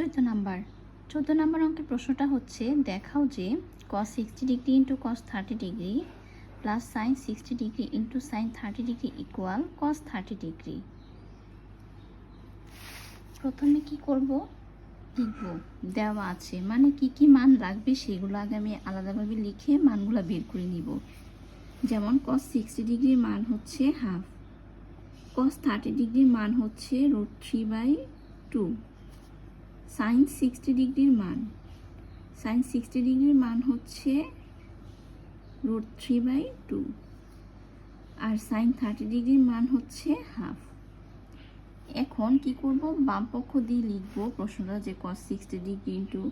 Number 14 number অঙ্কের প্রশ্নটা হচ্ছে, দেখাও যে cos 60 degree into cos 30 degree plus sin 60 degree into sin 30 degree equal cos 30 degree. প্রথমে কি করব, লিখব দেওয়া আছে, মানে কি কি মান রাখবে সেগুলো আগে আমি আলাদাভাবে লিখে মানগুলো বের করে নিব। যেমন cos 60 ডিগ্রির মান হচ্ছে হাফ, cos 30 ডিগ্রির মান হচ্ছে √3/2, sin 60 ডিগ্রির মান হচ্ছে √3/2 আর sin 30 ডিগ্রির মান হচ্ছে হাফ। এখন কি করব, বাম পক্ষ দিয়ে লিখব প্রশ্নটা যে cos 60 degree into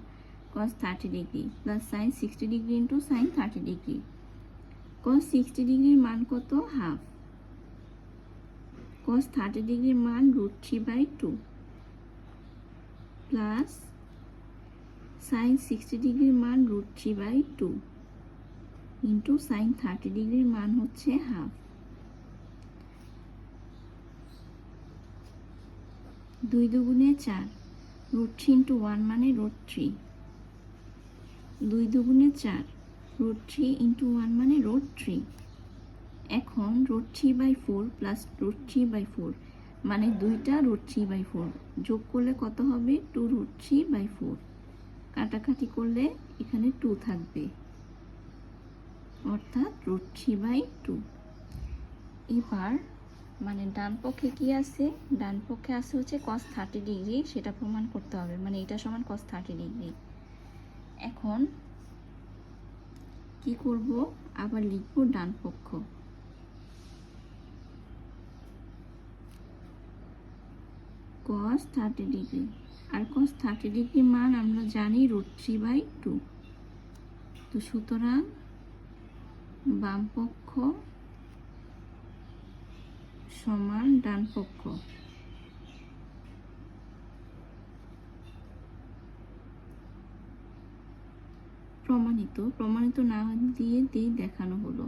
cos 30 degree plus sin 60 degree into sin 30 degree. cos 60 ডিগ্রির মান কত, হাফ, cos 30 ডিগ্রির মান √3/2 প্লাস sin 60 ডিগ্রির মান √3/2 ইন্টু sin 30 ডিগ্রির মান হচ্ছে হাফ। 2 দুগুণে 4, √3 ইন্টু 1 মানে √3, 2 দুগুণে 4, √3 ইন্টু 1 মানে √3। এখন √3/4 প্লাস √3/4 মানে দুইটা √3/4 যোগ করলে কত হবে, 2√3/4, কাটাকাটি করলে এখানে 2 থাকবে, অর্থাৎ √3/2। এবার মানে ডান পক্ষে কি আছে, ডান পক্ষে আছে হচ্ছে cos 30 ডিগ্রি, সেটা প্রমাণ করতে হবে, মানে এটা সমান cos 30 ডিগ্রি। এখন কি করব, আবার লিখব ডান পক্ষ, cos 30 ডিগ্রি, আর cos 30 ডিগ্রি মান আমরা জানি √3/2। তো সুতরাং বাম পক্ষ সমান ডান পক্ষ। প্রমাণিত না দিয়ে দেখানো হলো।